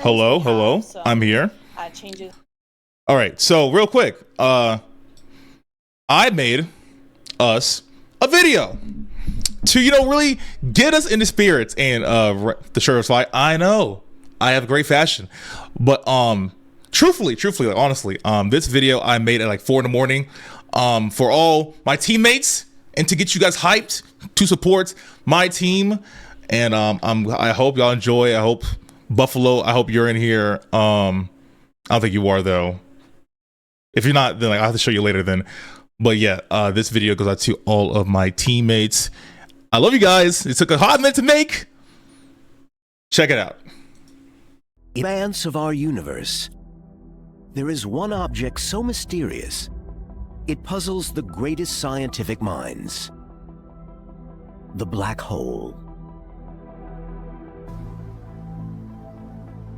Hello, hello. I'm here. Changes. All right. So real quick, I made us a video to really get us into spirits and the shirt's like, I know I have great fashion, but truthfully, like, honestly, this video I made at like 4 a.m. For all my teammates and to get you guys hyped to support my team. And I hope y'all enjoy. I hope Buffalo, I hope you're in here. I don't think you are though. If you're not, then I'll have to show you later then. But yeah, this video goes out to all of my teammates. I love you guys. It took a hot minute to make. Check it out. In the expanse of our universe, there is one object so mysterious, it puzzles the greatest scientific minds. The black hole.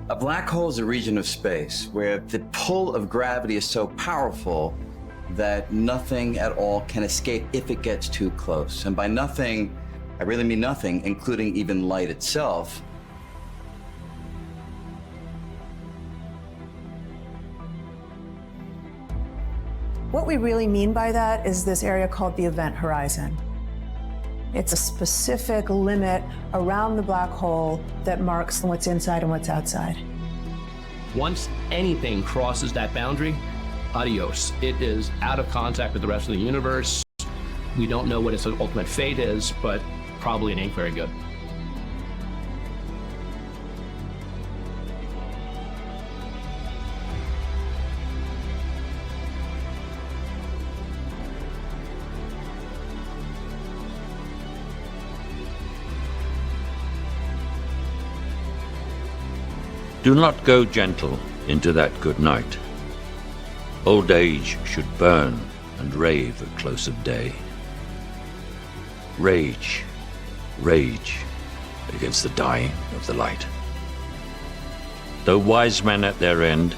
A black hole is a region of space where the pull of gravity is so powerful that nothing at all can escape if it gets too close. And by nothing, I really mean nothing, including even light itself. What we really mean by that is this area called the event horizon. It's a specific limit around the black hole that marks what's inside and what's outside. Once anything crosses that boundary, adios. It is out of contact with the rest of the universe. We don't know what its ultimate fate is, but probably it ain't very good. Do not go gentle into that good night. Old age should burn and rave at close of day. Rage, rage against the dying of the light. Though wise men at their end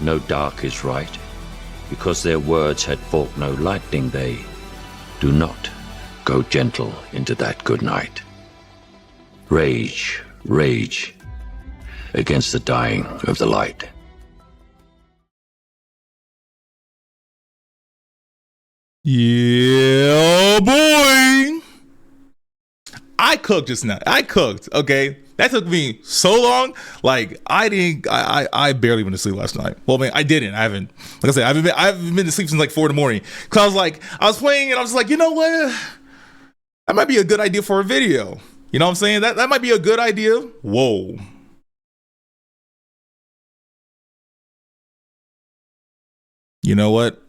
know dark is right, because their words had forked no lightning, they do not go gentle into that good night. Rage, rage against the dying of the light. Yeah, boy. I cooked just now. Okay. That took me so long. Like I barely went to sleep last night. Well, man, I didn't. I haven't. Like I said, I haven't been to sleep since like 4 a.m. Cause I was playing and I was like, you know what? That might be a good idea for a video. You know what I'm saying? That might be a good idea. Whoa. You know what?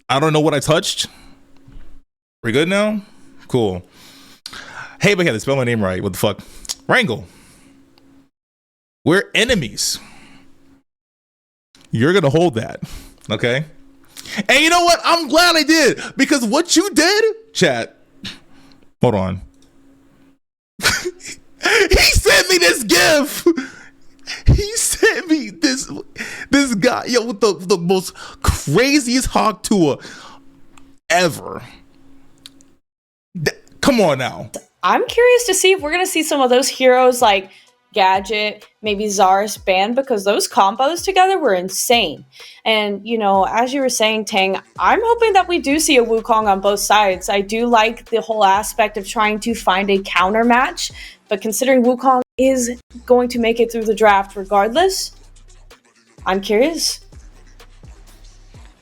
I don't know what I touched. We good now? Cool. Hey, but I had to spell my name right. What the fuck? Wrangle. We're enemies. You're gonna hold that. Okay? And you know what? I'm glad I did. Because what you did, chat. Hold on. He sent me this gif. He sent me this guy, yo, with the most craziest hog tour ever. Come on now. I'm curious to see if we're gonna see some of those heroes like Gadget, maybe Zara's band, because those combos together were insane. And as you were saying, Tang, I'm hoping that we do see a Wukong on both sides. I do like the whole aspect of trying to find a counter match, but considering Wukong is going to make it through the draft regardless, I'm curious.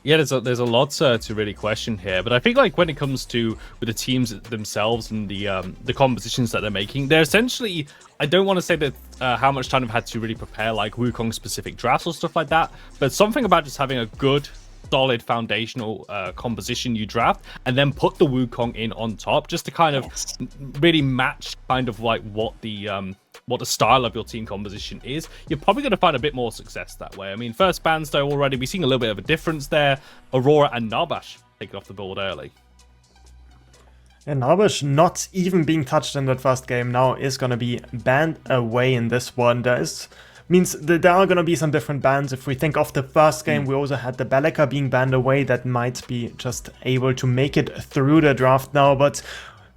Yeah, there's a lot to really question here, but I think like when it comes to with the teams themselves and the compositions that they're making, they're essentially, I don't want to say that how much time they've had to really prepare like Wukong specific drafts or stuff like that, but something about just having a good solid foundational composition you draft and then put the Wukong in on top just to kind of really match kind of like what the style of your team composition is. You're probably going to find a bit more success that way. I mean, first bans though, already we're seeing a little bit of a difference there. Aurora and Narbash taking off the board early. And Narbash not even being touched in that first game now is going to be banned away in this one. Means that there are going to be some different bans. If we think of the first game, we also had the Bellica being banned away. That might be just able to make it through the draft now, but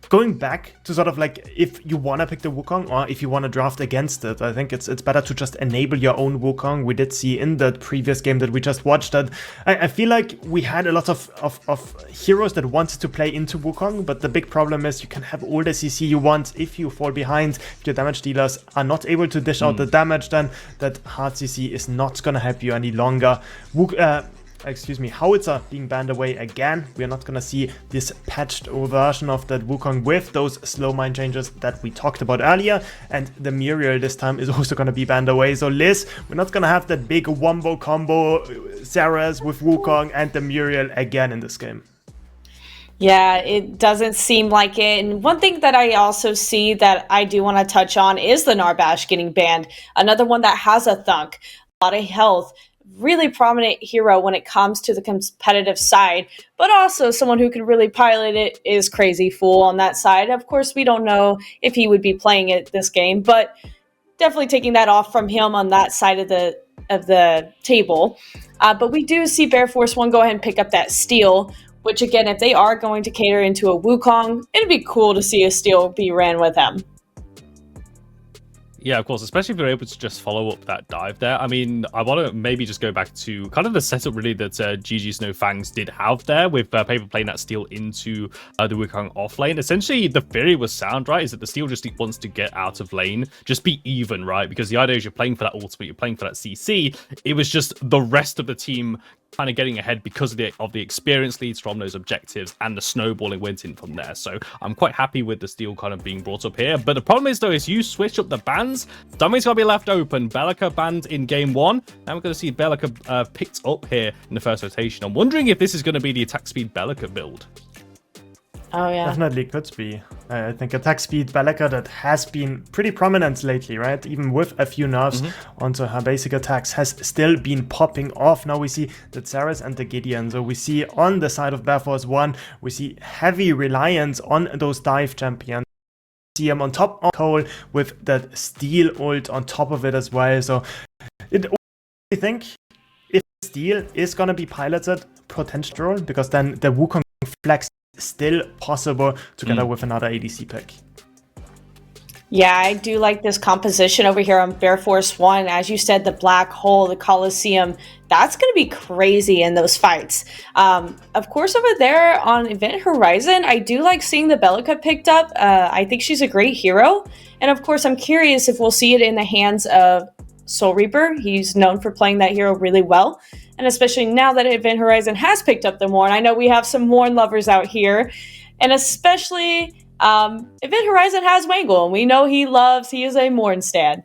going back to sort of like, if you want to pick the Wukong or if you want to draft against it, I think it's better to just enable your own Wukong. We did see in the previous game that we just watched that I feel like we had a lot of heroes that wanted to play into Wukong, but the big problem is you can have all the CC you want. If you fall behind, if your damage dealers are not able to dish out the damage, then that hard CC is not going to help you any longer. Howitzer being banned away again. We are not gonna see this patched version of that Wukong with those slow mind changes that we talked about earlier, and the Muriel this time is also gonna be banned away. So Liz, we're not gonna have that big wombo combo Sarah's with Wukong and the Muriel again in this game. Yeah, it doesn't seem like it. And one thing that I also see that I do want to touch on is the Narbash getting banned. Another one that has a thunk, a lot of health, really prominent hero when it comes to the competitive side, but also someone who can really pilot it is Crazy Fool on that side. Of course, we don't know if he would be playing it this game, but definitely taking that off from him on that side of the table. But we do see Bear Force 1 go ahead and pick up that steal, which again, if they are going to cater into a Wukong, it'd be cool to see a steal be ran with him. Yeah, of course, especially if you're able to just follow up that dive there. I mean, I want to maybe just go back to kind of the setup really that GG's No Fangs did have there with Paper playing that steal into the Wukong off lane. Essentially, the theory was sound, right? Is that the steal just wants to get out of lane, just be even, right? Because the idea is you're playing for that ultimate, you're playing for that CC. It was just the rest of the team kind of getting ahead because of the experience leads from those objectives, and the snowballing went in from there. So I'm quite happy with the steal kind of being brought up here. But the problem is though, is you switch up the bans, something's got to be left open. Bellica banned in game 1. Now we're going to see Bellica picked up here in the first rotation. I'm wondering if this is going to be the attack speed Bellica build. Oh yeah, definitely could be. I think attack speed Bellica that has been pretty prominent lately, right? Even with a few nerfs onto her basic attacks has still been popping off. Now we see the Ceres and the Gideon. So we see on the side of Bear Force 1, we see heavy reliance on those dive champions. See him on top of Cole with that steel ult on top of it as well. So I think if steel is gonna be piloted potential, because then the Wukong flex still possible together with another ADC pick. Yeah, I do like this composition over here on Bear Force 1. As you said, the black hole, the Coliseum, that's going to be crazy in those fights. Of course, over there on Event Horizon, I do like seeing the Bellica picked up. I think she's a great hero. And of course, I'm curious if we'll see it in the hands of Soul Reaper. He's known for playing that hero really well. And especially now that Event Horizon has picked up the Morn. I know we have some Morn lovers out here. And especially Event Horizon has Wangle. And we know he is a Morn stan.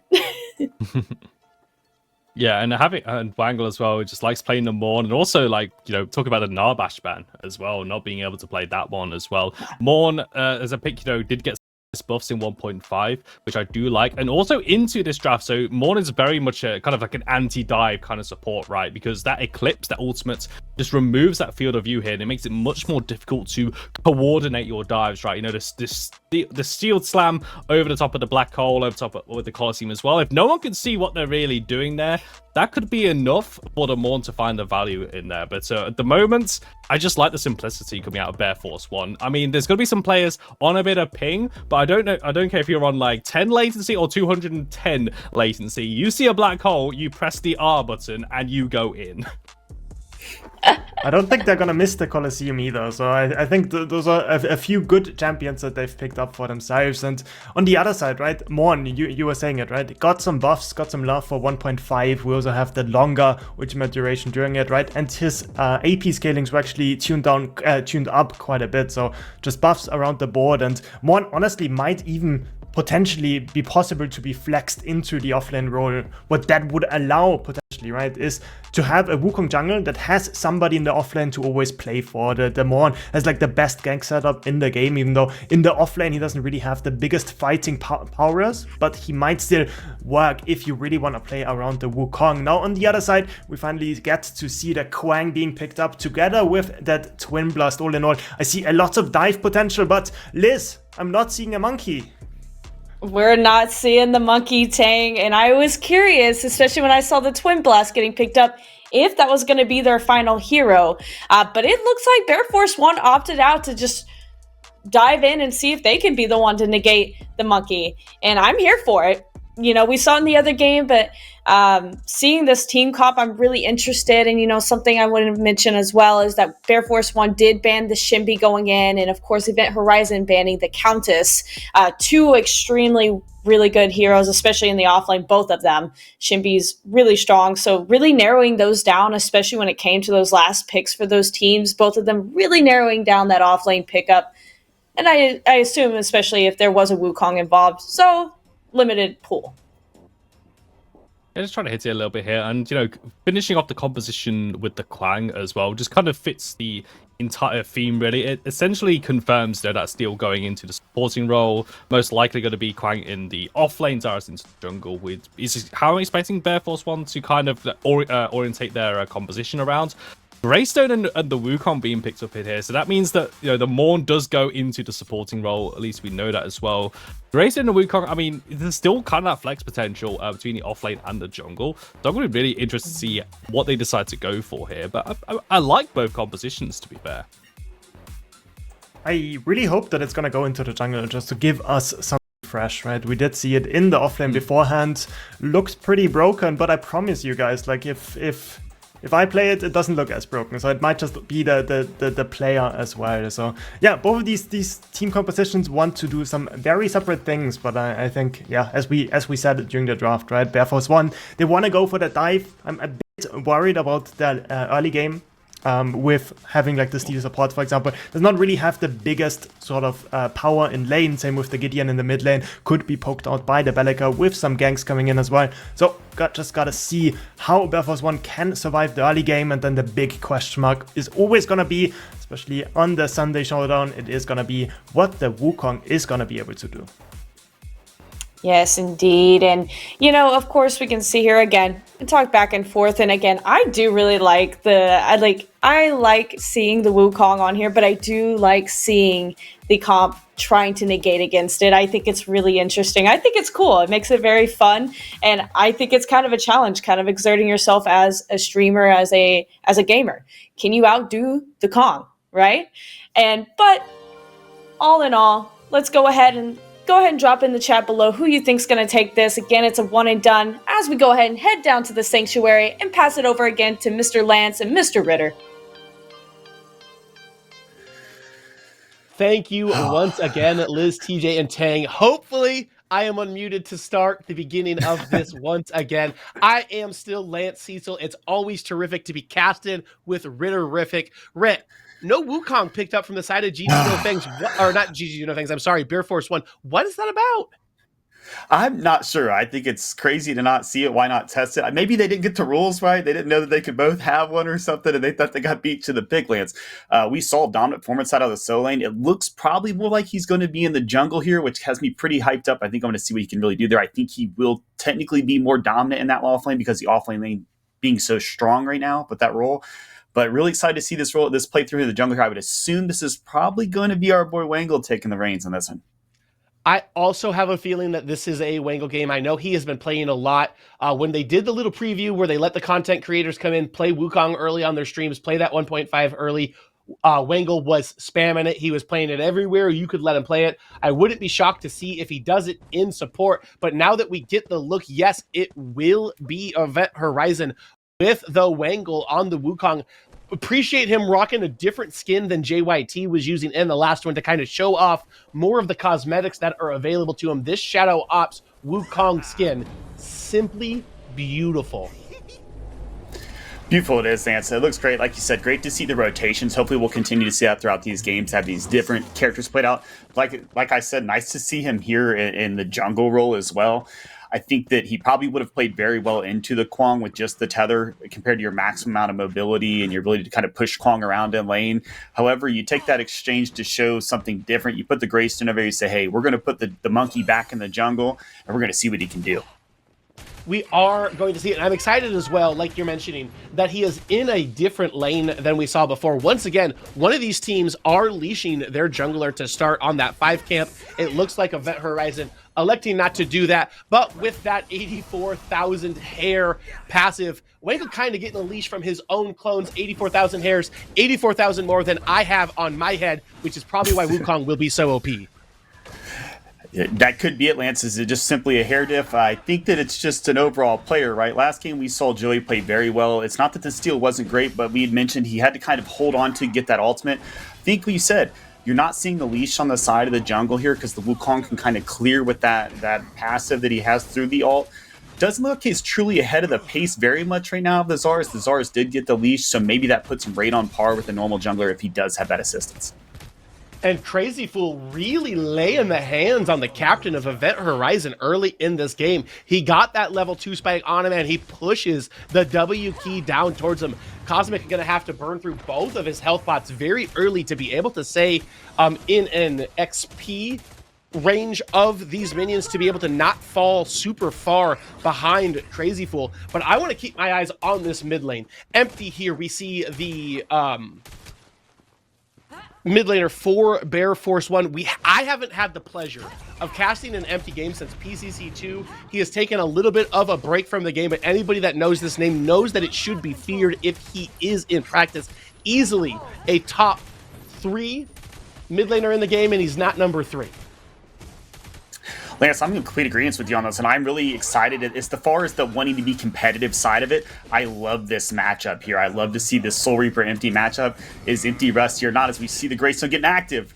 Yeah, and Wangle as well, just likes playing the Morn, and also talk about the Narbash ban as well, not being able to play that one as well. Morn as a pick, did get buffs in 1.5, which I do like, and also into this draft. So Morn is very much a kind of like an anti-dive kind of support, right? Because that Eclipse, that ultimate, just removes that field of view here, and it makes it much more difficult to coordinate your dives, right? The Shield Slam over the top of the black hole, over top with the Coliseum as well. If no one can see what they're really doing there, that could be enough for the Morn to find the value in there. But at the moment, I just like the simplicity coming out of Bear Force 1. I mean, there's going to be some players on a bit of ping, but I don't care if you're on like 10 latency or 210 latency. You see a black hole, you press the R button, and you go in. I don't think they're gonna miss the Coliseum either, so I think those are a few good champions that they've picked up for themselves. And on the other side, right, Morn, you were saying it, right, got some buffs, got some love for 1.5. We also have the longer ultimate duration during it, right, and his AP scalings were actually tuned up quite a bit, so just buffs around the board. And Morn honestly might even potentially be possible to be flexed into the offlane role. What that would allow potentially, right, is to have a Wukong jungle that has somebody in the offlane to always play for. The Morn has like the best gank setup in the game, even though in the offlane he doesn't really have the biggest fighting powers, but he might still work if you really want to play around the Wukong. Now on the other side, we finally get to see the Quang being picked up together with that Twin Blast. All in all, I see a lot of dive potential, but Liz, I'm not seeing a monkey. We're not seeing the monkey, Tang, and I was curious, especially when I saw the Twin Blast getting picked up, if that was going to be their final hero. But it looks like Bear Force 1 opted out to just dive in and see if they can be the one to negate the monkey. And I'm here for it. You know, we saw in the other game, but seeing this team comp, I'm really interested. And, you know, something I want to mention as well is that Bear Force 1 did ban the Shimby going in. And, of course, Event Horizon banning the Countess. Two extremely really good heroes, especially in the offlane, both of them. Shimby's really strong. So really narrowing those down, especially when it came to those last picks for those teams, both of them really narrowing down that offlane pickup. And I assume, especially if there was a Wukong involved. So limited pool. Yeah, just trying to hit it a little bit here, and you know, finishing off the composition with the Quang as well just kind of fits the entire theme. Really, it essentially confirms that Steel going into the supporting role, most likely going to be Quang in the offlane, Zara's into the jungle. With is how I'm expecting Bear Force 1 to kind of orientate their composition around. Greystone and the Wukong being picked up in here, so that means that, you know, the Morn does go into the supporting role. At least we know that as well. Greystone and the Wukong, I mean, there's still kind of that flex potential between the offlane and the jungle. So I'm going to be really interested to see what they decide to go for here. But I like both compositions, to be fair. I really hope that it's going to go into the jungle just to give us some fresh, right? We did see it in the offlane beforehand. Looked pretty broken, but I promise you guys, like, if I play it, it doesn't look as broken, so it might just be the player as well. So yeah, both of these team compositions want to do some very separate things, but I think, yeah, as we said during the draft, right, Bear Force 1, they want to go for the dive. I'm a bit worried about the early game. With having like the Steel support, for example, does not really have the biggest sort of power in lane. Same with the Gideon in the mid lane, could be poked out by the Bellica with some ganks coming in as well. So just gotta see how Bear Force 1 can survive the early game, and then the big question mark is always gonna be, especially on the Sunday Showdown, it is gonna be what the Wukong is gonna be able to do. Yes, indeed. And, you know, of course, we can see here again and talk back and forth. And again, I do really like I like seeing the Wukong on here, but I do like seeing the comp trying to negate against it. I think it's really interesting. I think it's cool. It makes it very fun. And I think it's kind of a challenge, kind of exerting yourself as a streamer, as a gamer. Can you outdo the Kong, right? But all in all, let's go ahead and drop in the chat below who you think's going to take this. Again, it's a one and done as we go ahead and head down to the sanctuary and pass it over again to Mr. Lance and Mr. Ritter. Thank you once again, Liz, TJ, and Tang. Hopefully, I am unmuted to start the beginning of this once again. I am still Lance Cecil. It's always terrific to be casted with Ritterific. Rit, no Wukong picked up from the side of GG No Fangs, or not GG No Fangs, I'm sorry, Bear Force 1. What is that about? I'm not sure. I think it's crazy to not see it. Why not test it? Maybe they didn't get the rules right. They didn't know that they could both have one or something, and they thought they got beat to the big Lance. We saw dominant performance out of the solo lane. It looks probably more like he's going to be in the jungle here, which has me pretty hyped up. I think I'm going to see what he can really do there. I think he will technically be more dominant in that offlane because the offlane lane being so strong right now with that role. But really excited to see this playthrough in the jungle here. I would assume this is probably going to be our boy Wangle taking the reins on this one. I also have a feeling that this is a Wangle game. I know he has been playing a lot. When they did the little preview where they let the content creators come in, play Wukong early on their streams, play that 1.5 early, Wangle was spamming it. He was playing it everywhere. You could let him play it. I wouldn't be shocked to see if he does it in support. But now that we get the look, yes, it will be Event Horizon with the Wangle on the Wukong. Appreciate him rocking a different skin than JYT was using in the last one to kind of show off more of the cosmetics that are available to him. This Shadow Ops Wukong skin, simply beautiful. Beautiful it is, Lance. It looks great. Like you said, great to see the rotations. Hopefully we'll continue to see that throughout these games, have these different characters played out. Like I said, nice to see him here in the jungle role as well. I think that he probably would have played very well into the Kwang with just the tether compared to your maximum amount of mobility and your ability to kind of push Kwang around in lane. However, you take that exchange to show something different. You put the Greystone over, you say, hey, we're going to put the monkey back in the jungle, and we're going to see what he can do. we are going to see it. And I'm excited as well, like you're mentioning, that he is in a different lane than we saw before. Once again, one of these teams are leashing their jungler to start on that 5 camp. It looks like Event Horizon electing not to do that, but with that 84,000 hair passive, Wangle kind of getting a leash from his own clones. 84,000 hairs, 84,000 more than I have on my head, which is probably why Wukong will be so OP. That could be it, Lance. Is it just simply a hair diff? I think that it's just an overall player, right? Last game we saw Joey play very well. It's not that the steal wasn't great, but we had mentioned he had to kind of hold on to get that ultimate. I think we said you're not seeing the leash on the side of the jungle here because the Wukong can kind of clear with that passive that he has through the ult. Doesn't look like he's truly ahead of the pace very much right now of the Zars. The Zars did get the leash, so maybe that puts him right on par with the normal jungler if he does have that assistance. And Crazy Fool really laying the hands on the captain of Event Horizon early in this game. He got that level 2 spike on him, and he pushes the W key down towards him. Cosmic is going to have to burn through both of his health pots very early to be able to stay in an XP range of these minions to be able to not fall super far behind Crazy Fool. But I want to keep my eyes on this mid lane. Empty here. We see the mid laner for Bear Force 1. I haven't had the pleasure of casting an Empty game since PCC2. He has taken a little bit of a break from the game, but anybody that knows this name knows that it should be feared if he is in practice. Easily a top 3 mid laner in the game, and he's not number 3. Lance, I'm in complete agreement with you on this, and I'm really excited. As far as the wanting to be competitive side of it, I love this matchup here. I love to see this Soul Reaper Empty matchup. Is Empty Rust here? Not as we see the Greystone getting active.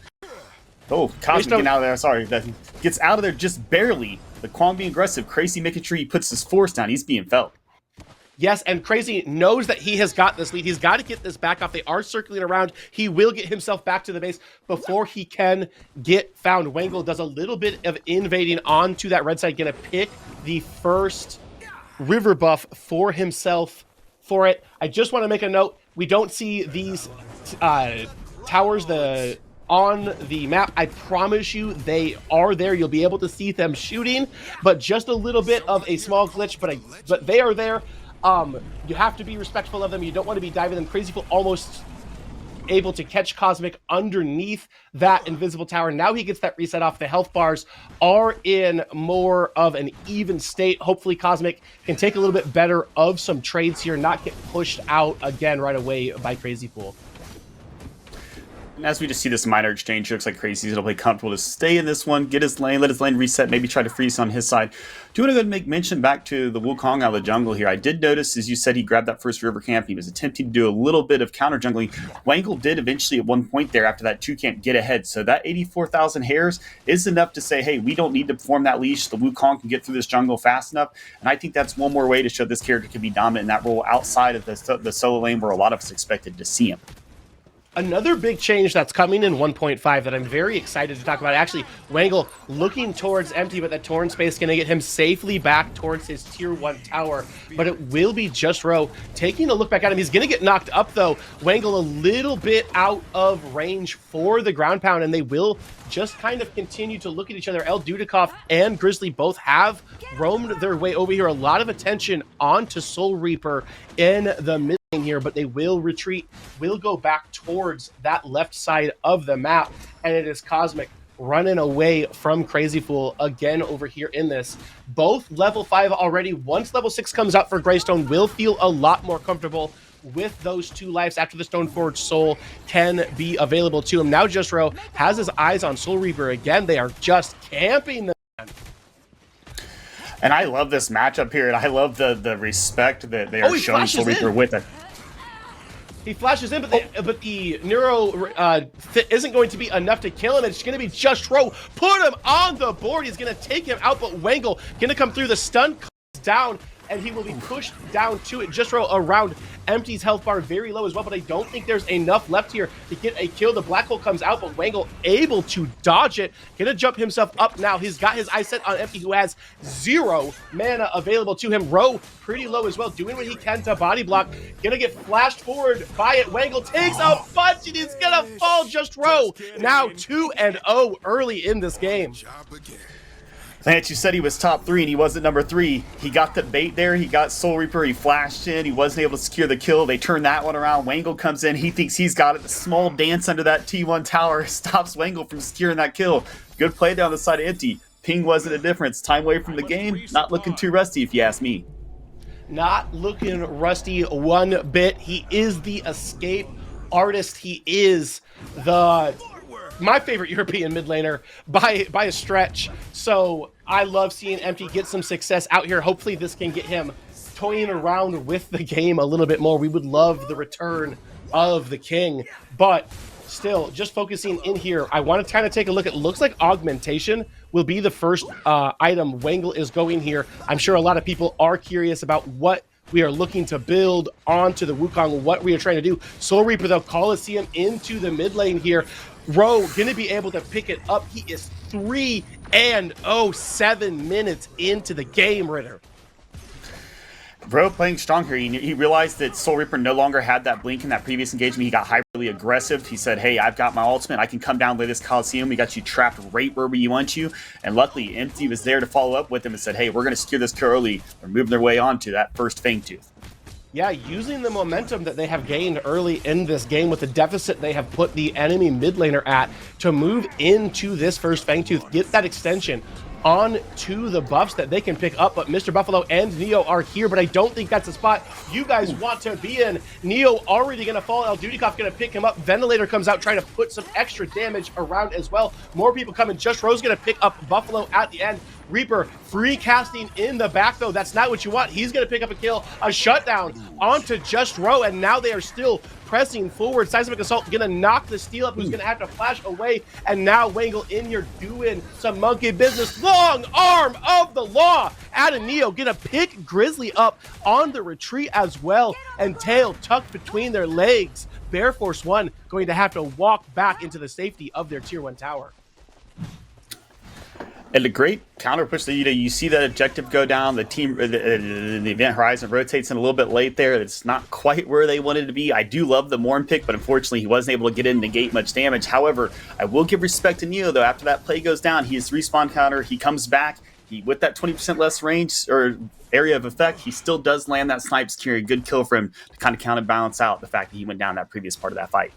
Oh, Cosmic getting out of there. Sorry, that gets out of there just barely. The Kwang being aggressive. Crazy making sure he puts his force down. He's being felt. Yes, and Crazy knows that he has got this lead. He's got to get this back off. They are circling around. He will get himself back to the base before he can get found. Wangle does a little bit of invading onto that red side. Going to pick the first river buff for himself for it. I just want to make a note. We don't see these towers on the map. I promise you they are there. You'll be able to see them shooting, but just a little bit of a small glitch, but they are there. You have to be respectful of them. You don't want to be diving them. Crazy Fool almost able to catch Cosmic underneath that invisible tower. Now he gets that reset off. The health bars are in more of an even state. Hopefully Cosmic can take a little bit better of some trades here, not get pushed out again right away by Crazy Fool. And as we just see this minor exchange, it looks like Crazy's going to play comfortable to stay in this one, get his lane, let his lane reset, maybe try to freeze on his side. Do want to go and make mention back to the Wukong out of the jungle here. I did notice, as you said, he grabbed that first river camp. He was attempting to do a little bit of counter jungling. Wangle did eventually at one point there after that 2 camp get ahead. So that 84,000 hairs is enough to say, hey, we don't need to perform that leash. The Wukong can get through this jungle fast enough. And I think that's one more way to show this character can be dominant in that role outside of the solo lane where a lot of us expected to see him. Another big change that's coming in 1.5 that I'm very excited to talk about. Actually, Wangle looking towards Empty, but that torn space going to get him safely back towards his tier 1 tower. But it will be Just Ro taking a look back at him. He's going to get knocked up, though. Wangle a little bit out of range for the ground pound, and they will just kind of continue to look at each other. El Dudikoff and Grizzly both have roamed their way over here. A lot of attention onto Soul Reaper in the mid here, but they will retreat, will go back towards that left side of the map, and it is Cosmic running away from Crazy Fool again over here in this. Both level 5 already. Once level 6 comes out for Greystone, will feel a lot more comfortable with those 2 lives after the Stoneforge Soul can be available to him. Now Just Ro has his eyes on Soul Reaper again. They are just camping the man. And I love this matchup here, and I love the respect that they are showing Soul Reaper with it. He flashes in, but the Neuro isn't going to be enough to kill him. It's going to be Just Ro. Put him on the board. He's going to take him out, but Wangle going to come through. The stun comes down, and he will be pushed down to it. Just Ro around Empty's health bar very low as well, but I don't think there's enough left here to get a kill. The black hole comes out, but Wangle able to dodge it. Gonna jump himself up now. He's got his eyes set on Empty, who has 0 mana available to him. Ro pretty low as well, doing what he can to body block. Gonna get flashed forward by it. Wangle takes a punch and he's gonna fall. Just Ro now 2-0 early in this game. Lance, you said he was top 3 and he wasn't number 3. He got the bait there. He got Soul Reaper. He flashed in. He wasn't able to secure the kill. They turned that one around. Wangle comes in. He thinks he's got it. The small dance under that T1 tower stops Wangle from securing that kill. Good play down the side of Empty. Ping wasn't a difference. Time away from the game. Not looking too rusty, if you ask me. Not looking rusty one bit. He is the escape artist. He is my favorite European mid laner by a stretch. So I love seeing Empty get some success out here. Hopefully this can get him toying around with the game a little bit more. We would love the return of the king, but still, just focusing in here, I want to kind of take a look at, looks like augmentation will be the first item Wangle is going here. I'm sure a lot of people are curious about what we are looking to build onto the Wukong, what we are trying to do. Soul Reaper, though, Coliseum into the mid lane here. Ro going to be able to pick it up. He is 3 and 7 minutes into the game, Ritter. Bro playing strong here. He realized that Soul Reaper no longer had that blink in that previous engagement. He got hyperly aggressive. He said, hey, I've got my ultimate. I can come down with this Coliseum. We got you trapped right where we want you. And luckily, Empty was there to follow up with him and said, hey, we're going to secure this kill early. They're moving their way on to that first Fangtooth. Yeah, using the momentum that they have gained early in this game with the deficit they have put the enemy mid laner at to move into this first Fangtooth, get that extension on to the buffs that they can pick up. But Mr. Buffalo and Neo are here, but I don't think that's a spot you guys want to be in. Neo already going to fall. El Dudikoff going to pick him up. Ventilator comes out trying to put some extra damage around as well. More people coming. Just Rose going to pick up Buffalo at the end. Reaper free casting in the back, though. That's not what you want. He's going to pick up a kill, a shutdown onto Just Ro, and now they are still pressing forward. Seismic Assault going to knock the steal up, who's going to have to flash away, and now Wangle in here doing some monkey business. Long arm of the law. Adam Neo going to pick Grizzly up on the retreat as well, and tail tucked between their legs. Bear Force 1 going to have to walk back into the safety of their tier 1 tower. And a great counter push that you see that objective go down. The team, the event horizon rotates in a little bit late there. It's not quite where they wanted to be. I do love the Morn pick, but unfortunately he wasn't able to get in and negate much damage. However, I will give respect to Neo though. After that play goes down, he is respawn counter. He comes back. He with that 20% less range or area of effect, he still does land that snipe, securing a good kill for him to kind of counterbalance out the fact that he went down that previous part of that fight.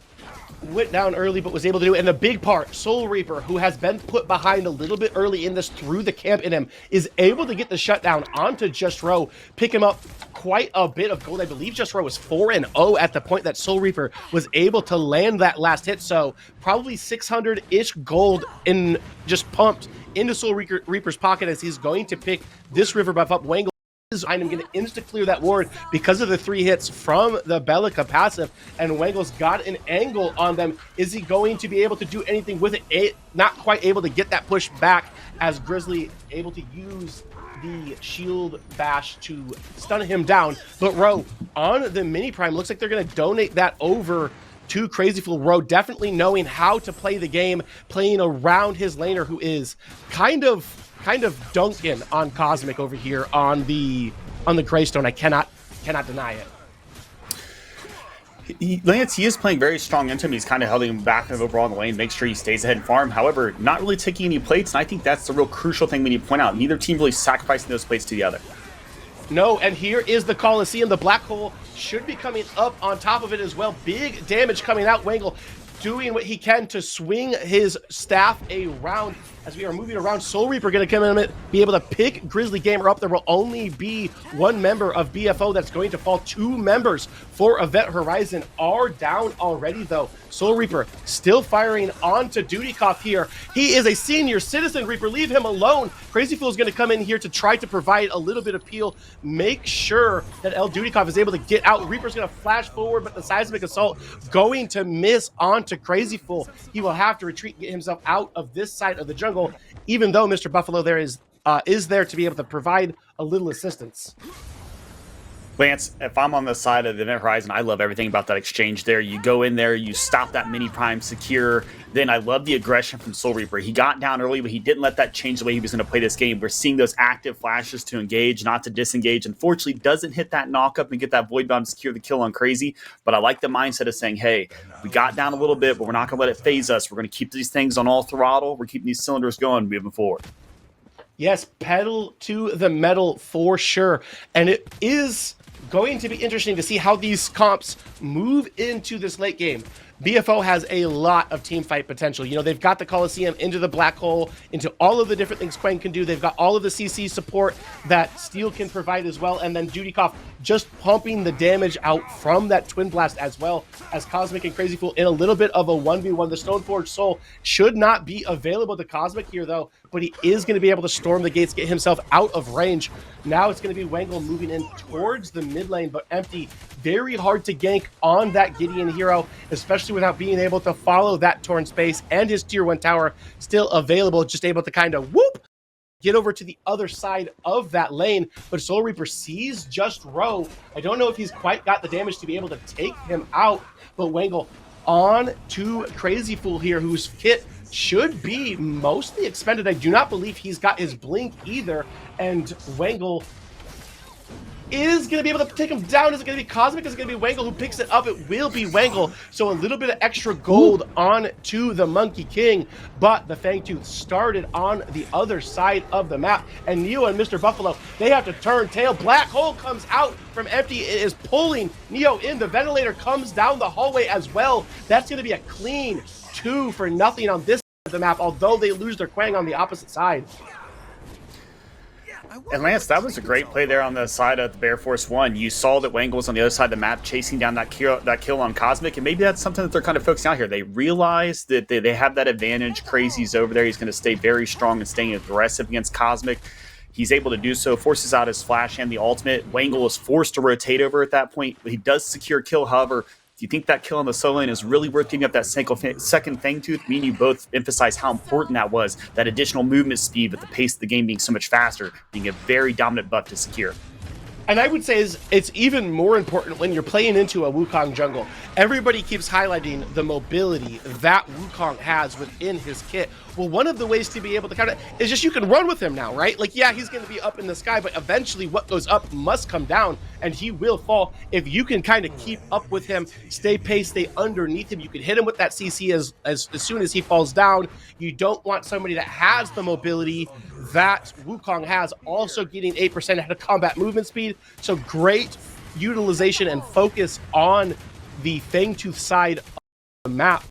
Went down early, but was able to do it. And the big part, Soul Reaper, who has been put behind a little bit early in this through the camp in him, is able to get the shutdown onto Just Ro, pick him up quite a bit of gold. I believe Just Ro was 4 and 0 at the point that Soul Reaper was able to land that last hit. So probably 600-ish gold in just pumped into Soul Reaper's pocket as he's going to pick this river buff up. Wangle behind him, going to insta-clear that ward because of the 3 hits from the Bellica passive, and Wangle's got an angle on them. Is he going to be able to do anything with it? Not quite able to get that push back as Grizzly able to use the shield bash to stun him down. But Ro on the mini prime, looks like they're going to donate that over to Crazy Fool. Ro definitely knowing how to play the game, playing around his laner who is kind of dunking on Cosmic over here on the Greystone. I cannot deny it. Lance, he is playing very strong into him. He's kind of holding him back overall in the lane, make sure he stays ahead and farm. However, not really taking any plates, and I think that's the real crucial thing we need to point out. Neither team really sacrificing those plates to the other. No, and here is the Coliseum. The black hole should be coming up on top of it as well. Big damage coming out. Wangle doing what he can to swing his staff around as we are moving around. Soul Reaper going to come in and be able to pick Grizzly Gamer up. There will only be 1 member of BFO that's going to fall. 2 members for Event Horizon are down already, though. Soul Reaper still firing onto Dudikoff here. He is a senior citizen, Reaper. Leave him alone. Crazy Fool is going to come in here to try to provide a little bit of peel. Make sure that El Dudikoff is able to get out. Reaper's going to flash forward, but the Seismic Assault going to miss onto Crazy Fool. He will have to retreat and get himself out of this side of the jungle, even though Mr. Buffalo there is there to be able to provide a little assistance. Lance, if I'm on the side of the Event Horizon, I love everything about that exchange there. You go in there, you stop that mini prime secure. Then I love the aggression from Soul Reaper. He got down early, but he didn't let that change the way he was going to play this game. We're seeing those active flashes to engage, not to disengage. Unfortunately, doesn't hit that knock up and get that Void Bomb to secure the kill on Crazy. But I like the mindset of saying, hey, we got down a little bit, but we're not going to let it phase us. We're going to keep these things on all throttle. We're keeping these cylinders going moving forward. Yes, pedal to the metal for sure. And it is going to be interesting to see how these comps move into this late game. BFO has a lot of team fight potential. You know, they've got the Coliseum into the black hole, into all of the different things Quang can do. They've got all of the CC support that Steel can provide as well. And then Dudikoff just pumping the damage out from that Twin Blast as well as Cosmic and Crazy Fool in a little bit of a 1v1. The Stoneforge Soul should not be available to Cosmic here though, but he is going to be able to storm the gates, get himself out of range. Now it's going to be Wangle moving in towards the mid lane, but Empty. Very hard to gank on that Gideon hero, especially without being able to follow that torn space, and his tier 1 tower still available, just able to kind of whoop, get over to the other side of that lane. But Soul Reaper sees Just Row. I don't know if he's quite got the damage to be able to take him out, but Wangle on to Crazy Fool here, whose kit should be mostly expended. I do not believe he's got his blink either, and Wangle is going to be able to take him down. Is it going to be Cosmic? Is it going to be Wangle who picks it up? It will be Wangle. So a little bit of extra gold on to the Monkey King, but the Fangtooth started on the other side of the map, and Neo and Mr. Buffalo, they have to turn tail. Black Hole comes out from Empty. It is pulling Neo in. The Ventilator comes down the hallway as well. That's going to be a clean 2-0 on this side of the map, although they lose their Quang on the opposite side. And Lance, that was a great play there on the side of the Bear Force 1. You saw that Wangle was on the other side of the map chasing down that kill on Cosmic, and maybe that's something that they're kind of focusing on here. They realize that they have that advantage. Crazy's over there. He's going to stay very strong and staying aggressive against Cosmic. He's able to do so, forces out his flash and the ultimate. Wangle is forced to rotate over at that point. He does secure kill, however. Do you think that kill on the solo lane is really worth giving up that second Fangtooth? Me and you both emphasize how important that was, that additional movement speed with the pace of the game being so much faster, being a very dominant buff to secure. And I would say it's even more important when you're playing into a Wukong jungle. Everybody keeps highlighting the mobility that Wukong has within his kit. Well, one of the ways to be able to counter it is just you can run with him now, right? Like, yeah, he's going to be up in the sky, but eventually what goes up must come down, and he will fall. If you can kind of keep up with him, stay paced, stay underneath him, you can hit him with that CC as soon as he falls down. You don't want somebody that has the mobility that Wukong has, also getting 8% out of combat movement speed. So great utilization and focus on the Fangtooth side of the map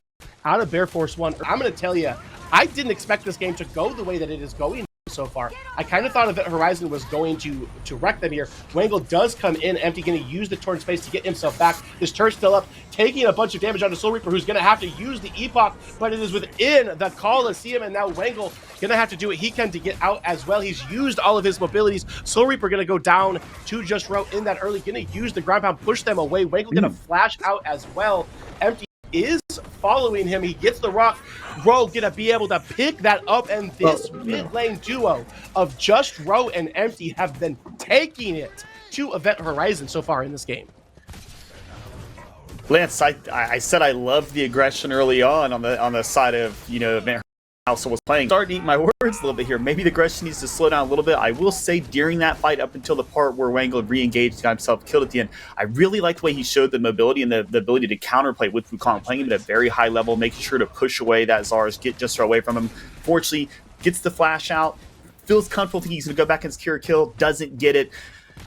out of Bear Force 1. I'm going to tell you, I didn't expect this game to go the way that it is going so far. I kind of thought Event Horizon was going to wreck them here. Wangle does come in empty, going to use the torn space to get himself back. His turret's still up, taking a bunch of damage on the Soul Reaper, who's going to have to use the Epoch, but it is within the Coliseum, and now Wangle going to have to do what he can to get out as well. He's used all of his mobilities. Soul Reaper going to go down to Just Row in that early, going to use the ground pound, push them away. Wangle going to flash out as well. Empty is following him. He gets the rock. Row gonna be able to pick that up, and this mid lane duo of Just Row and Empty have been taking it to Event Horizon so far in this game. Lance, I said I loved the aggression early on the side of Event Horizon. Also was playing. Starting to eat my words a little bit here. Maybe the aggression needs to slow down a little bit. I will say during that fight up until the part where Wangle re-engaged, got himself killed at the end, I really liked the way he showed the mobility and the ability to counterplay with Wukong, playing him at a very high level, making sure to push away that Zars, get just away from him. Fortunately, gets the flash out, feels comfortable thinking he's going to go back and secure a kill, doesn't get it,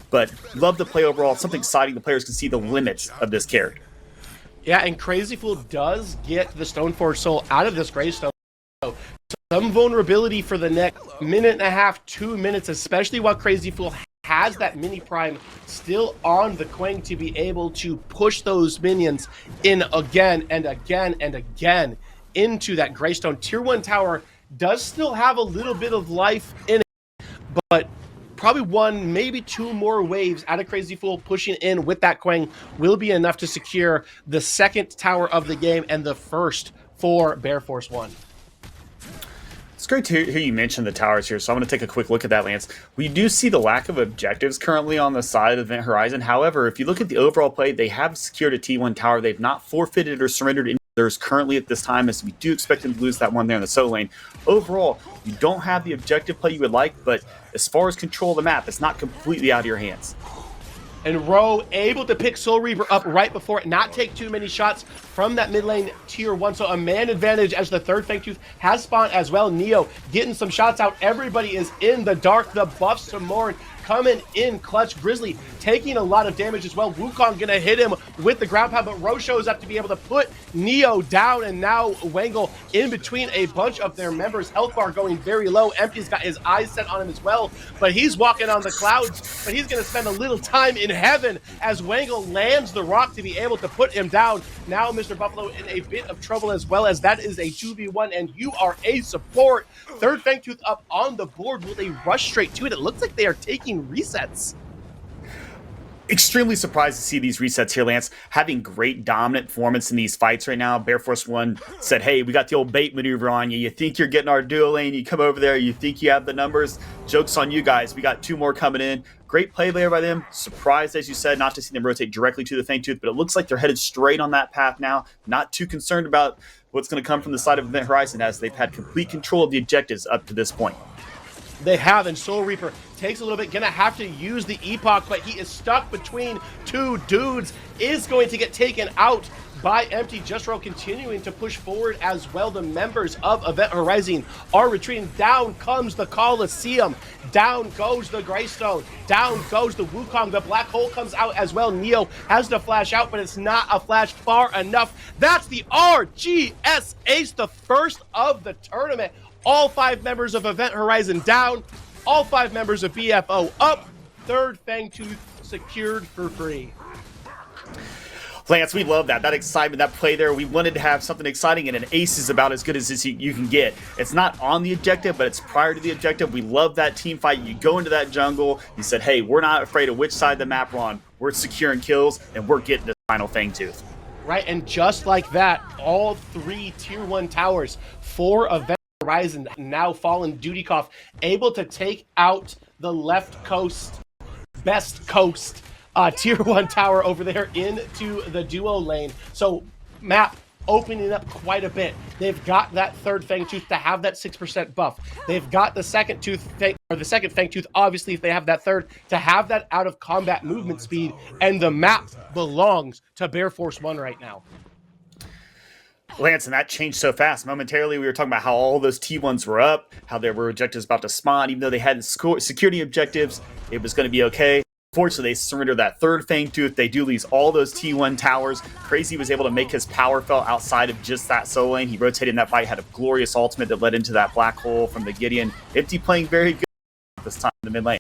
but love the play overall. It's something exciting. The players can see the limits of this character. Yeah, and Crazy Fool does get the Stoneforge Soul out of this Greystone. Some vulnerability for the next minute and a half, 2 minutes, especially while Crazy Fool has that mini prime still on the Quang to be able to push those minions in again and again and again into that Greystone. Tier 1 tower does still have a little bit of life in it, but probably one, maybe two more waves out of Crazy Fool pushing in with that Quang will be enough to secure the second tower of the game and the first for Bear Force 1. It's great to hear you mention the towers here, so I'm going to take a quick look at that, Lance. We do see the lack of objectives currently on the side of Event Horizon. However, if you look at the overall play, they have secured a T1 tower. They've not forfeited or surrendered any others currently at this time, as we do expect them to lose that one there in the solo lane. Overall, you don't have the objective play you would like, but as far as control of the map, it's not completely out of your hands. And Rowe able to pick Soul Reaper up right before it, not take too many shots from that mid lane tier 1. So a man advantage as the third Fangtooth has spawned as well. Neo getting some shots out. Everybody is in the dark. The buffs to Morn coming in clutch. Grizzly taking a lot of damage as well. Wukong gonna hit him with the ground pound, but Rowe shows up to be able to put Neo down, and now Wangle in between a bunch of their members. Health bar going very low. Empty's got his eyes set on him as well, but he's walking on the clouds, but he's gonna spend a little time in heaven as Wangle lands the rock to be able to put him down. Now Mr. Buffalo in a bit of trouble as well, as that is a 2v1 and you are a support. Third Fangtooth up on the board. Will they rush straight to it? It looks like they are taking resets. Extremely surprised to see these resets here, Lance. Having great dominant performance in these fights right now. Bear Force 1 said, hey, we got the old bait maneuver on you. You think you're getting our duo lane, you come over there, you think you have the numbers. Joke's on you guys. We got 2 more coming in. Great play there by them. Surprised, as you said, not to see them rotate directly to the Fangtooth, but it looks like they're headed straight on that path now. Not too concerned about what's going to come from the side of Event Horizon, as they've had complete control of the objectives up to this point. They have, and Soul Reaper takes a little bit, gonna have to use the Epoch, but he is stuck between 2 dudes, is going to get taken out by Empty. Just Row continuing to push forward as well. The members of Event Horizon are retreating. Down comes the Coliseum, down goes the Greystone, down goes the Wukong. The Black Hole comes out as well. Neo has to flash out, but it's not a flash far enough. That's the RGS Ace, the first of the tournament. All 5 members of Event Horizon down. All 5 members of BFO up. Third Fangtooth secured for free. Lance, we love that excitement, that play there. We wanted to have something exciting, and an ace is about as good as you can get. It's not on the objective, but it's prior to the objective. We love that team fight. You go into that jungle. You said, hey, we're not afraid of which side of the map we're on. We're securing kills, and we're getting this final Fangtooth. Right, and just like that, all 3 tier 1 towers for Event Horizon, now fallen Duty Cough, able to take out the left coast, best coast, tier 1 tower over there into the duo lane. So map opening up quite a bit. They've got that third Fangtooth to have that 6% buff. They've got the second second Fangtooth, obviously, if they have that third, to have that out of combat movement speed, and the map belongs to Bear Force 1 right now. Lance, and that changed so fast. Momentarily, we were talking about how all those T1s were up, how there were objectives about to spawn. Even though they hadn't security objectives, it was going to be okay. Fortunately, they surrendered that third Fangtooth. They do lose all those T1 towers. Crazy was able to make his power felt outside of just that solo lane. He rotated in that fight, had a glorious ultimate that led into that black hole from the Gideon. Empty playing very good this time in the mid lane.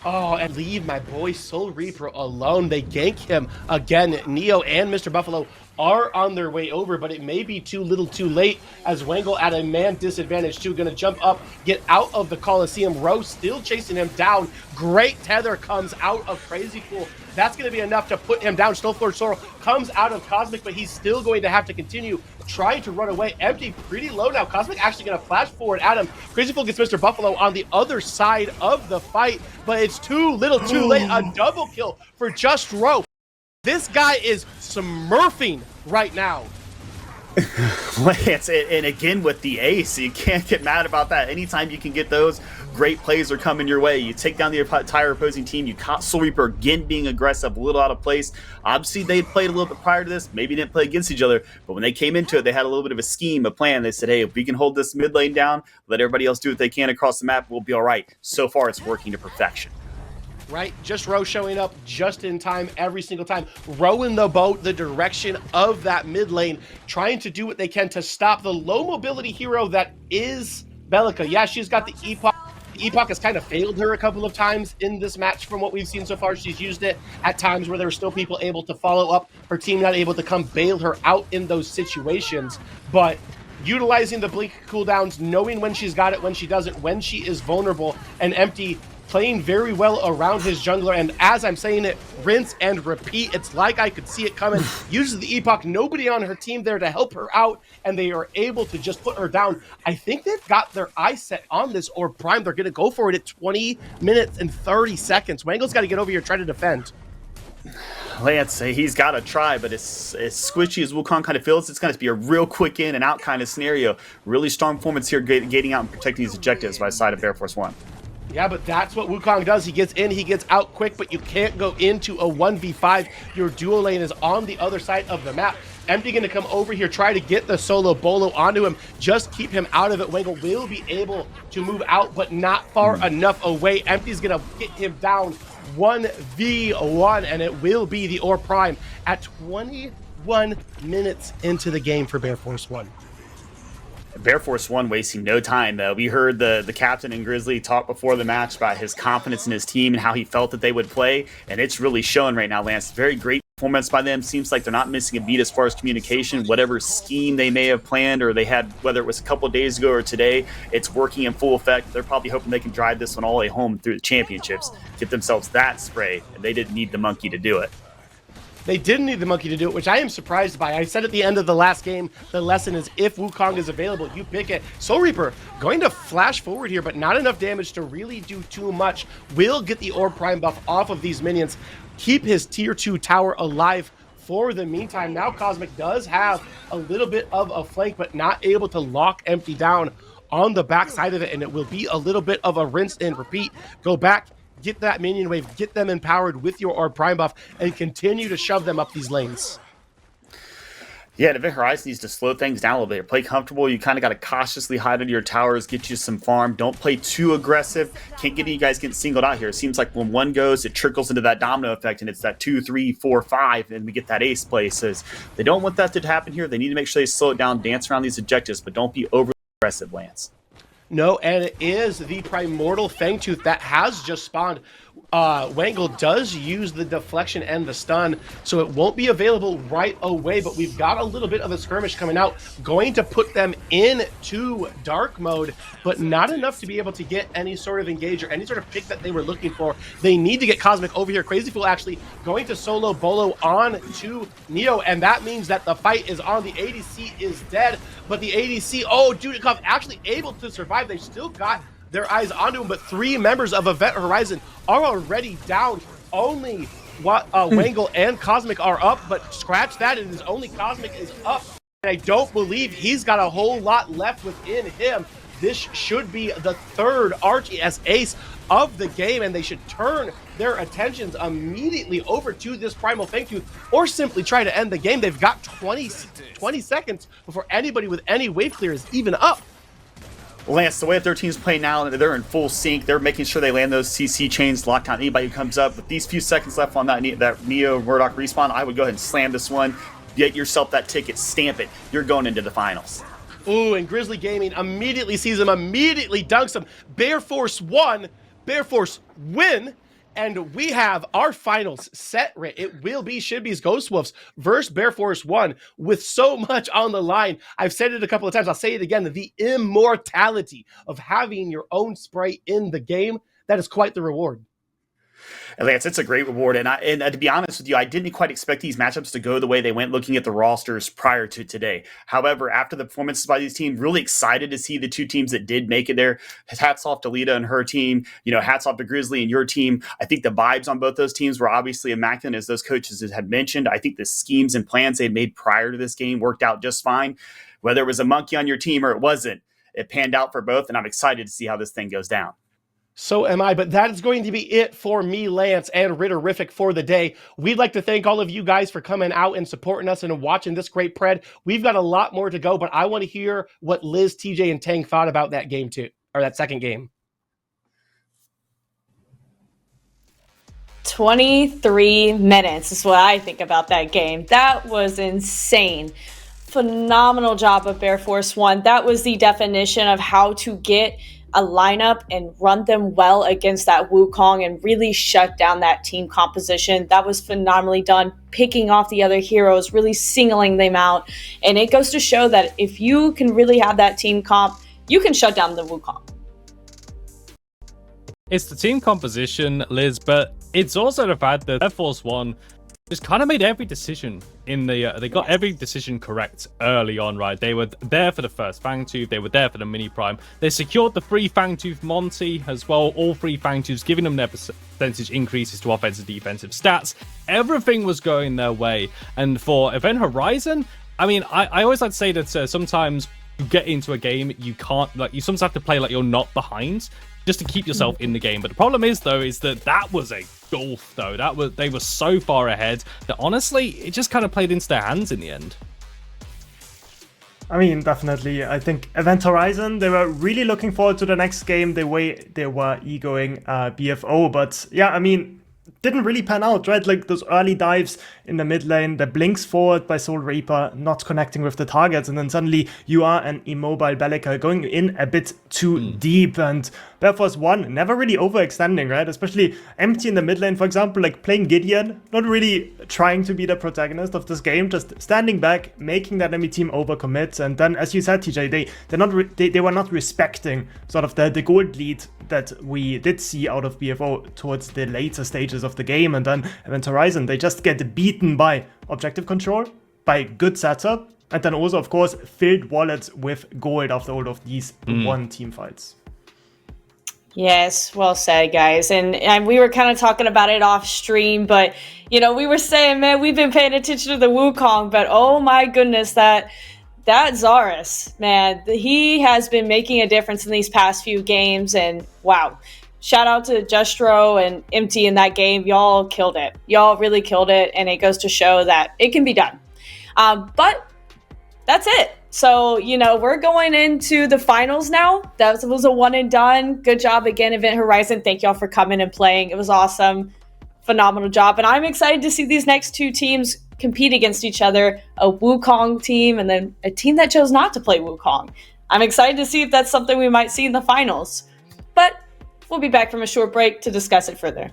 Oh, and leave my boy Soul Reaper alone. They gank him again. Neo and Mr. Buffalo are on their way over, but it may be too little too late, as Wangle at a man disadvantage too, gonna jump up, get out of the Coliseum. Rose still chasing him down. Great tether comes out of Crazy Cool. That's gonna be enough to put him down. Snowflare Sorrow comes out of Cosmic, but he's still going to have to continue trying to run away. Empty pretty low now. Cosmic actually gonna flash forward at him. Crazy Fool gets Mr. Buffalo on the other side of the fight, but it's too little too late. A double kill for Just Row. This guy is smurfing right now. Lance, and again with the ace, you can't get mad about that. Anytime you can get those, great plays are coming your way. You take down the entire opposing team. You caught Soul Reaper again being aggressive, a little out of place. Obviously, they played a little bit prior to this. Maybe didn't play against each other, but when they came into it, they had a little bit of a scheme, a plan. They said, hey, if we can hold this mid lane down, let everybody else do what they can across the map, we'll be all right. So far, it's working to perfection. Right? Just Rowe showing up just in time every single time, rowing the boat the direction of that mid lane, trying to do what they can to stop the low mobility hero that is Belica. Yeah, she's got the Epoch. The Epoch has kind of failed her a couple of times in this match from what we've seen so far. She's used it at times where there were still people able to follow up, her team not able to come bail her out in those situations, but utilizing the blink cooldowns, knowing when she's got it, when she doesn't, when she is vulnerable, and Empty playing very well around his jungler, and as I'm saying it, rinse and repeat. It's like I could see it coming. Uses the Epoch, nobody on her team there to help her out, and they are able to just put her down. I think they've got their eyes set on this Orb Prime. They're going to go for it at 20 minutes and 30 seconds. Wangle's got to get over here, try to defend. Lance, he's got to try, but as squishy as Wukong kind of feels, it's going to be a real quick in and out kind of scenario. Really strong performance here, gating out and protecting these objectives by the side of Bear Force 1. Yeah, but that's what Wukong does. He gets in, he gets out quick, but you can't go into a 1v5. Your duo lane is on the other side of the map. Empty going to come over here, try to get the solo bolo onto him. Just keep him out of it. Wangle will be able to move out, but not far enough away. Empty's going to get him down 1v1, and it will be the Orb Prime at 21 minutes into the game for Bear Force 1. Bear Force 1 wasting no time, though. We heard the captain and Grizzly talk before the match about his confidence in his team and how he felt that they would play, and it's really showing right now, Lance. Very great performance by them. Seems like they're not missing a beat as far as communication. Whatever scheme they may have planned or they had, whether it was a couple of days ago or today, it's working in full effect. They're probably hoping they can drive this one all the way home through the championships, get themselves that spray, and they didn't need the monkey to do it. They didn't need the monkey to do it, which I am surprised by. I said at the end of the last game, the lesson is if Wukong is available, you pick it. Soul Reaper going to flash forward here, but not enough damage to really do too much. Will get the Orb Prime buff off of these minions, keep his tier 2 tower alive for the meantime. Now Cosmic does have a little bit of a flank, but not able to lock Empty down on the backside of it, and it will be a little bit of a rinse and repeat. Go back, get that minion wave, get them empowered with your Orb Prime buff, and continue to shove them up these lanes. Yeah, Event Horizon needs to slow things down a little bit. Play comfortable. You kind of got to cautiously hide under your towers, get you some farm. Don't play too aggressive. Can't get you guys getting singled out here. It seems like when one goes, it trickles into that domino effect, and it's that 2, 3, 4, 5, and we get that ace play. So they don't want that to happen here. They need to make sure they slow it down, dance around these objectives, but don't be overly aggressive, Lance. No, and it is the Primordial Fangtooth that has just spawned. Wangle does use the deflection and the stun, so it won't be available right away, but we've got a little bit of a skirmish coming out, going to put them into dark mode, but not enough to be able to get any sort of engage or any sort of pick that they were looking for. They need to get Cosmic over here. Crazy Fool actually going to solo bolo on to Neo, and that means that the fight is on. The ADC is dead, but the ADC, oh, Dudikov actually able to survive. They still got their eyes onto him, but 3 members of Event Horizon are already down. Only Wangle and Cosmic are up, but scratch that, it is only Cosmic is up. And I don't believe he's got a whole lot left within him. This should be the 3rd RTS ace of the game, and they should turn their attentions immediately over to this Primal Fangtooth, or simply try to end the game. They've got 20 seconds before anybody with any wave clear is even up. Lance, the way that their team's playing now, they're in full sync. They're making sure they land those CC chains, lock down anybody who comes up. With these few seconds left on that Neo Murdoch respawn, I would go ahead and slam this one. Get yourself that ticket, stamp it. You're going into the finals. Ooh, and Grizzly Gaming immediately sees him, immediately dunks him. Bear Force 1, Bear Force win. And we have our finals set. It will be Shibby's Ghost Wolves versus Bear Force 1 with so much on the line. I've said it a couple of times. I'll say it again. The immortality of having your own spray in the game, that is quite the reward. Lance, it's a great reward, and to be honest with you, I didn't quite expect these matchups to go the way they went looking at the rosters prior to today. However, after the performances by these teams, really excited to see the 2 teams that did make it there. Hats off to Lita and her team, hats off to Grizzly and your team. I think the vibes on both those teams were obviously immaculate, as those coaches had mentioned. I think the schemes and plans they made prior to this game worked out just fine. Whether it was a monkey on your team or it wasn't, it panned out for both, and I'm excited to see how this thing goes down. So am I, but that is going to be it for me, Lance, and Ritterific for the day. We'd like to thank all of you guys for coming out and supporting us and watching this great pred. We've got a lot more to go, but I want to hear what Liz, TJ, and Tang thought about that game too, or that second game. 23 minutes is what I think about that game. That was insane. Phenomenal job of Bear Force 1. That was the definition of how to get a lineup and run them well against that Wukong and really shut down that team composition. That was phenomenally done, picking off the other heroes, really singling them out. And it goes to show that if you can really have that team comp, you can shut down the Wukong. It's the team composition, Liz, but it's also the fact that Air Force One just kind of made every decision in the they got every decision correct early on, right? They were there for the first Fangtooth, they were there for the mini prime, they secured the 3 Fangtooth Monty as well, all 3 Fangtooths, giving them their percentage increases to offensive defensive stats. Everything was going their way. And for Event Horizon, I mean, I always like to say that sometimes you get into a game, you can't, like, you sometimes have to play like you're not behind. just to keep yourself in the game. But the problem is, though, is that was a gulf, though. They were so far ahead that honestly, it just kind of played into their hands in the end. I mean, definitely. I think Event Horizon, they were really looking forward to the next game the way they were egoing BFO. But yeah, I mean, didn't really pan out, right? Like those early dives in the mid lane, the blinks forward by Soul Reaper, not connecting with the targets, and then suddenly you are an immobile Bellica going in a bit too deep, and Belfast 1 never really overextending, right? Especially Empty in the mid lane, for example, like playing Gideon, not really trying to be the protagonist of this game, just standing back, making that enemy team overcommit, and then, as you said, TJ, they were not respecting sort of the gold lead that we did see out of BFO towards the later stages of the game, and then Event Horizon, they just get beaten by objective control, by good setup, and then also, of course, filled wallets with gold after all of these one team fights. Yes, well said, guys. And we were kind of talking about it off stream, but, you know, we were saying, man, we've been paying attention to the Wukong, but oh my goodness, that Zarus, man, he has been making a difference in these past few games, and wow. Shout out to Justro and Empty in that game. Y'all killed it. Y'all really killed it, and it goes to show that it can be done. But that's it. So, you know, we're going into the finals now. That was a one and done. Good job again, Event Horizon. Thank y'all for coming and playing. It was awesome. Phenomenal job. And I'm excited to see these next two teams compete against each other. A Wukong team and then a team that chose not to play Wukong. I'm excited to see if that's something we might see in the finals. But we'll be back from a short break to discuss it further.